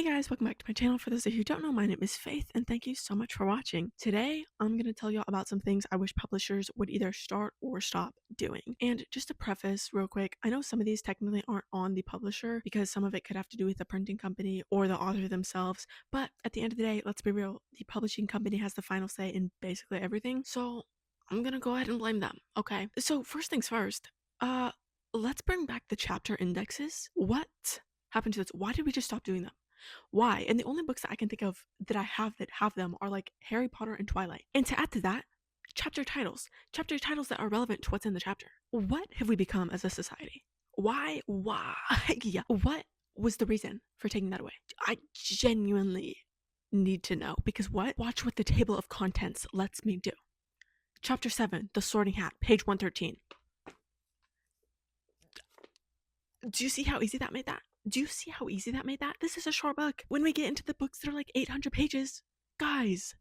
guys, welcome back to my channel. For those of you who don't know, my name is Faith, and thank you so much for watching. Today, I'm going to tell you all about some things I wish publishers would either start or stop doing. And just to preface real quick, I know some of these technically aren't on the publisher because some of it could have to do with the printing company or the author themselves, but at the end of the day, let's be real, the publishing company has the final say in basically everything, so I'm going to go ahead and blame them, okay? So first things first, let's bring back the chapter indexes. What happened to this? Why did we just stop doing them? Why? And the only books that I can think of that I have that have them are like Harry Potter and Twilight. And to add to that, chapter titles that are relevant to what's in the chapter. What have we become as a society? Why? Yeah. What was the reason for taking that away? I genuinely need to know, because watch what the table of contents lets me do. Chapter 7, The Sorting Hat, page 113. Do you see how easy that made that? This is a short book. When we get into the books that are like 800 pages, guys,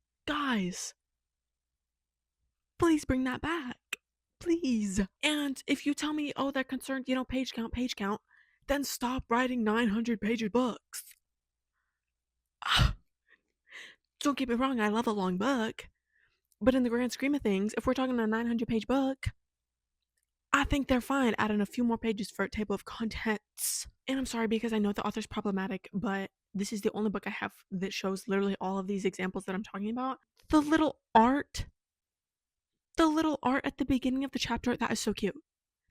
please bring that back. Please. And if you tell me, oh, they're concerned, page count, then stop writing 900-page books. Don't get me wrong, I love a long book, but in the grand scheme of things, if we're talking a 900-page book, I think they're fine adding a few more pages for a table of contents. And I'm sorry because I know the author's problematic, but this is the only book I have that shows literally all of these examples that I'm talking about. The little art at the beginning of the chapter, that is so cute.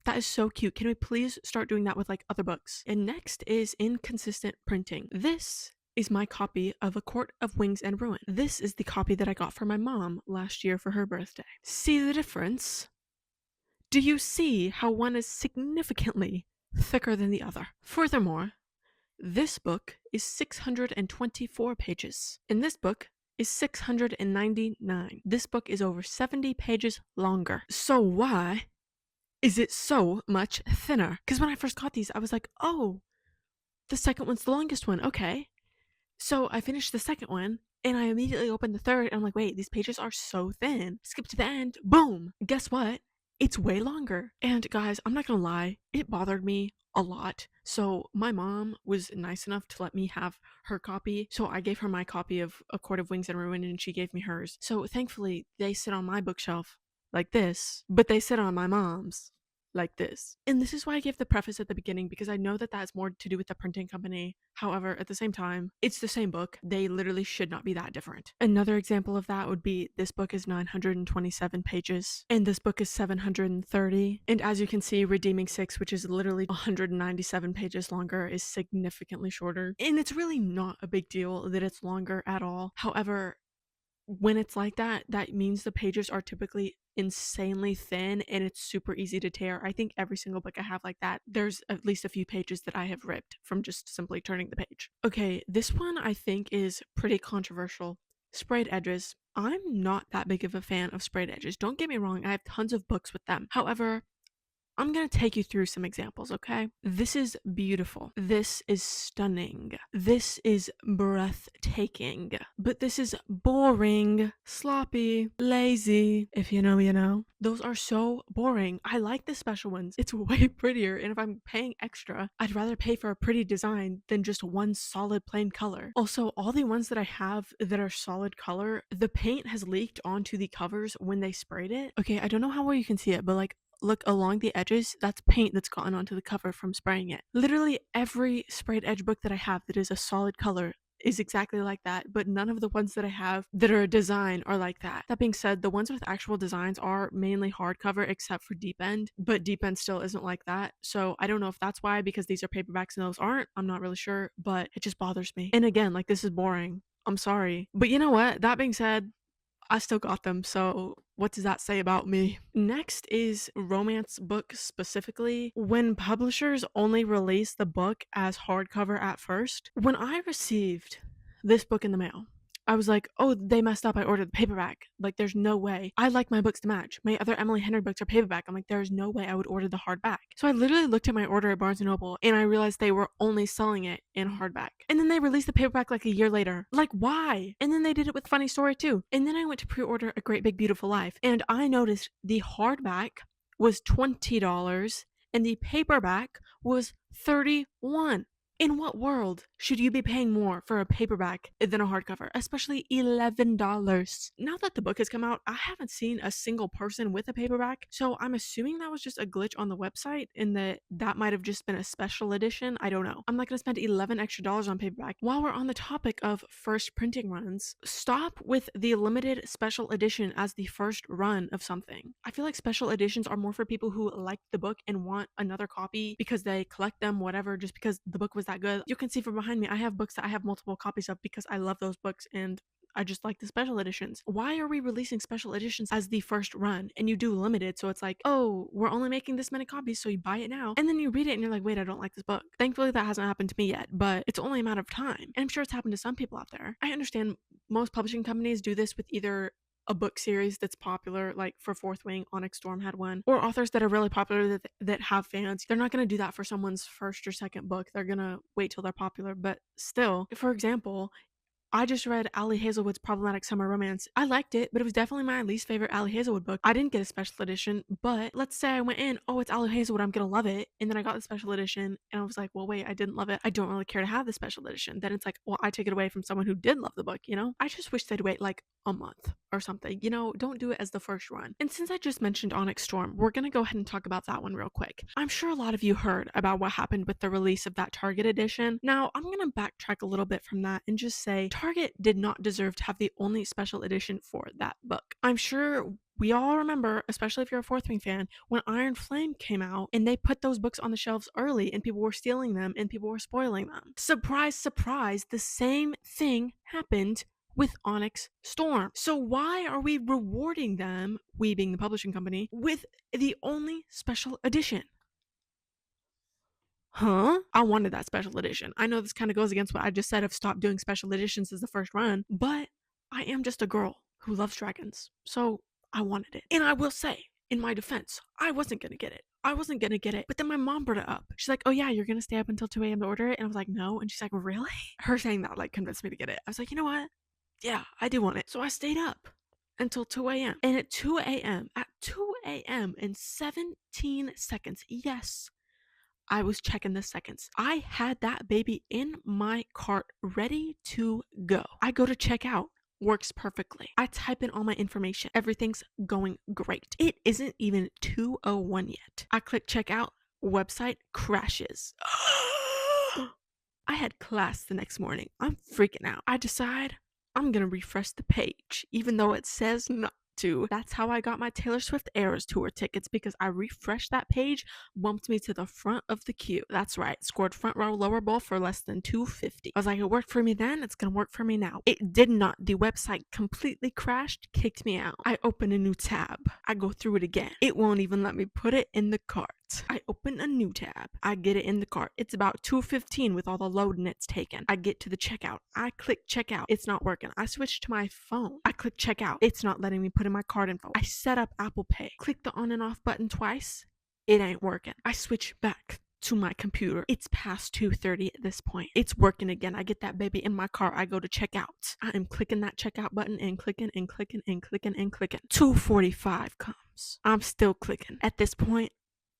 That is so cute. Can we please start doing that with like other books? And next is inconsistent printing. This is my copy of A Court of Wings and Ruin. This is the copy that I got for my mom last year for her birthday. See the difference? Do you see how one is significantly thicker than the other? Furthermore, this book is 624 pages, and this book is 699. This book is over 70 pages longer. So why is it so much thinner? Because when I first got these, I was like, oh, the second one's the longest one. Okay. So I finished the second one, and I immediately opened the third, and I'm like, wait, these pages are so thin. Skip to the end. Boom. Guess what? It's way longer. And guys, I'm not gonna lie, it bothered me a lot. So my mom was nice enough to let me have her copy. So I gave her my copy of A Court of Wings and Ruin, and she gave me hers. So thankfully, they sit on my bookshelf like this, but they sit on my mom's like this. And this is why I gave the preface at the beginning, because I know that that's more to do with the printing company. However, at the same time, it's the same book. They literally should not be that different. Another example of that would be this book is 927 pages and this book is 730. And as you can see, Redeeming Six, which is literally 197 pages longer, is significantly shorter. And it's really not a big deal that it's longer at all. However, when it's like that, that means the pages are typically insanely thin and it's super easy to tear. I think every single book I have like that, there's at least a few pages that I have ripped from just simply turning the page. Okay, this one I think is pretty controversial. Sprayed edges. I'm not that big of a fan of sprayed edges. Don't get me wrong, I have tons of books with them. However, I'm gonna take you through some examples, okay? This is beautiful. This is stunning. This is breathtaking. But this is boring, sloppy, lazy. If you know, you know. Those are so boring. I like the special ones. It's way prettier, and if I'm paying extra, I'd rather pay for a pretty design than just one solid plain color. Also, all the ones that I have that are solid color, the paint has leaked onto the covers when they sprayed it. Okay, I don't know how well you can see it, but like, look along the edges, that's paint that's gotten onto the cover from spraying it. Literally every sprayed edge book that I have that is a solid color is exactly like that, but none of the ones that I have that are a design are like that. That being said, the ones with actual designs are mainly hardcover except for Deep End, but Deep End still isn't like that. So I don't know if that's why, because these are paperbacks and those aren't. I'm not really sure, but it just bothers me. And again, like, this is boring. I'm sorry. But you know what? That being said, I still got them, so what does that say about me? Next is romance books specifically. When publishers only release the book as hardcover at first. When I received this book in the mail, I was like, oh, they messed up. I ordered the paperback. Like, there's no way. I like my books to match. My other Emily Henry books are paperback. I'm like, there's no way I would order the hardback. So I literally looked at my order at Barnes & Noble and I realized they were only selling it in hardback. And then they released the paperback like a year later. Like, why? And then they did it with Funny Story too. And then I went to pre-order A Great Big Beautiful Life and I noticed the hardback was $20 and the paperback was $31. In what world should you be paying more for a paperback than a hardcover, especially $11? Now that the book has come out, I haven't seen a single person with a paperback, so I'm assuming that was just a glitch on the website and that might have just been a special edition. I don't know. I'm not going to spend 11 extra dollars on paperback. While we're on the topic of first printing runs, stop with the limited special edition as the first run of something. I feel like special editions are more for people who like the book and want another copy because they collect them, whatever, just because the book was that good. You can see from behind me, I have books that I have multiple copies of because I love those books and I just like the special editions. Why are we releasing special editions as the first run and you do limited? So it's like, oh, we're only making this many copies, so you buy it now. And then you read it and you're like, wait, I don't like this book. Thankfully, that hasn't happened to me yet, but it's only a matter of time. And I'm sure it's happened to some people out there. I understand most publishing companies do this with either a book series that's popular, like for Fourth Wing, Onyx Storm had one, or authors that are really popular that have fans. They're not going to do that for someone's first or second book. They're going to wait till they're popular. But still, for example, I just read Ali Hazelwood's Problematic Summer Romance. I liked it, but it was definitely my least favorite Ali Hazelwood book. I didn't get a special edition, but let's say I went in, oh, it's Ali Hazelwood, I'm gonna love it. And then I got the special edition and I was like, well, wait, I didn't love it. I don't really care to have the special edition. Then it's like, well, I take it away from someone who did love the book, you know? I just wish they'd wait like a month or something, you know? Don't do it as the first run. And since I just mentioned Onyx Storm, we're gonna go ahead and talk about that one real quick. I'm sure a lot of you heard about what happened with the release of that Target edition. Now, I'm gonna backtrack a little bit from that and just say Target did not deserve to have the only special edition for that book. I'm sure we all remember, especially if you're a Fourth Wing fan, when Iron Flame came out and they put those books on the shelves early and people were stealing them and people were spoiling them. Surprise, surprise, the same thing happened with Onyx Storm. So why are we rewarding them, we being the publishing company, with the only special edition? Huh? I wanted that special edition. I know this kind of goes against what I just said of stop doing special editions as the first run, but I am just a girl who loves dragons, so I wanted it. And I will say, in my defense, I wasn't gonna get it. But then my mom brought it up. She's like, oh yeah, you're gonna stay up until 2 a.m. to order it? And I was like, no. And she's like, really? Her saying that like convinced me to get it. I was like, you know what? Yeah, I do want it. So I stayed up until 2 a.m. And at 2 a.m. in 17 seconds, yes, I was checking the seconds. I had that baby in my cart ready to go. I go to check out. Works perfectly. I type in all my information. Everything's going great. It isn't even 2:01 yet. I click checkout. Website crashes. I had class the next morning. I'm freaking out. I decide I'm gonna refresh the page, even though it says not to. That's how I got my Taylor Swift Eras Tour tickets, because I refreshed that page, bumped me to the front of the queue. That's right, scored front row lower bowl for less than $250. I was like, it worked for me then, it's gonna work for me now. It did not. The website completely crashed, kicked me out. I open a new tab. I go through it again. It won't even let me put it in the cart. I open a new tab. I get it in the cart. It's about 2:15 with all the loading it's taken. I get to the checkout. I click checkout. It's not working. I switch to my phone. I click checkout. It's not letting me put in my card info. I set up Apple Pay. Click the on and off button twice. It ain't working. I switch back to my computer. It's past 2:30 at this point. It's working again. I get that baby in my car. I go to checkout. I am clicking that checkout button and clicking and clicking and clicking and clicking. 2:45 comes. I'm still clicking. At this point,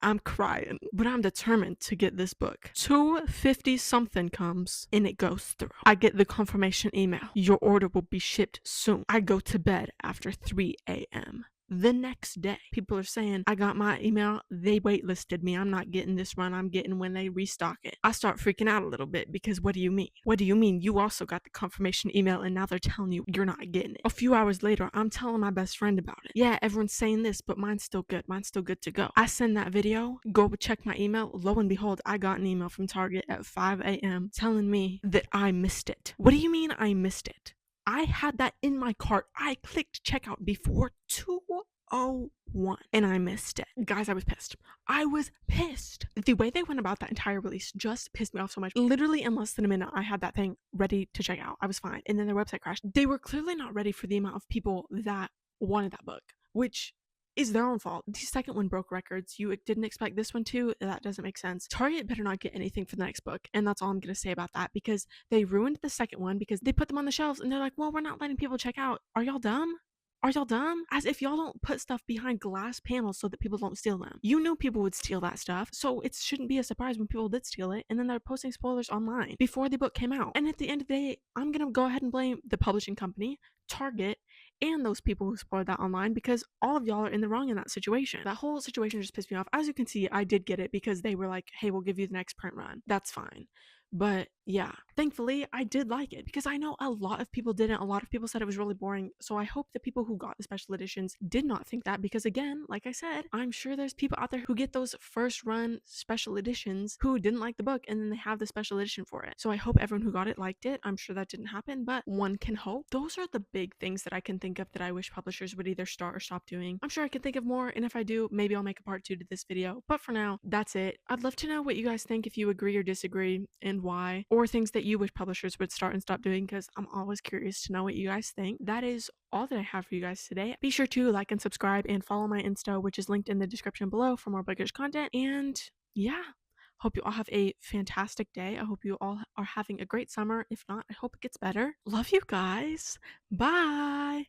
I'm crying, but I'm determined to get this book. 2:50 something comes and it goes through. I get the confirmation email. Your order will be shipped soon. I go to bed after 3 a.m. The next day, people are saying, I got my email, they waitlisted me, I'm not getting this run, I'm getting when they restock it. I start freaking out a little bit because what do you mean? What do you mean you also got the confirmation email and now they're telling you you're not getting it? A few hours later, I'm telling my best friend about it. Yeah, everyone's saying this, but mine's still good. Mine's still good to go. I send that video, go check my email. Lo and behold, I got an email from Target at 5 a.m. telling me that I missed it. What do you mean I missed it? I had that in my cart. I clicked checkout before 2:01 and I missed it. Guys, I was pissed. I was pissed. The way they went about that entire release just pissed me off so much. Literally in less than a minute, I had that thing ready to check out. I was fine. And then their website crashed. They were clearly not ready for the amount of people that wanted that book, which is their own fault. The second one broke records. You didn't expect this one too? That doesn't make sense. Target better not get anything for the next book. And that's all I'm going to say about that, because they ruined the second one because they put them on the shelves and they're like, well, we're not letting people check out. Are y'all dumb? Are y'all dumb? As if y'all don't put stuff behind glass panels so that people don't steal them. You knew people would steal that stuff, so it shouldn't be a surprise when people did steal it, and then they're posting spoilers online before the book came out. And at the end of the day, I'm gonna go ahead and blame the publishing company, Target, and those people who spoiled that online, because all of y'all are in the wrong in that situation. That whole situation just pissed me off. As you can see, I did get it because they were like, hey, we'll give you the next print run. That's fine. But yeah, thankfully I did like it because I know a lot of people didn't. A lot of people said it was really boring. So I hope the people who got the special editions did not think that, because again, like I said, I'm sure there's people out there who get those first run special editions who didn't like the book and then they have the special edition for it. So I hope everyone who got it liked it. I'm sure that didn't happen, but one can hope. Those are the big things that I can think of that I wish publishers would either start or stop doing. I'm sure I can think of more, and if I do, maybe I'll make a part 2 to this video. But for now, that's it. I'd love to know what you guys think, if you agree or disagree, and why, or things that you wish publishers would start and stop doing, because I'm always curious to know what you guys think. That is all that I have for you guys today. Be sure to like and subscribe and follow my Insta, which is linked in the description below, for more bookish content. And yeah, hope you all have a fantastic day. I hope you all are having a great summer. If not, I hope it gets better. Love you guys. Bye.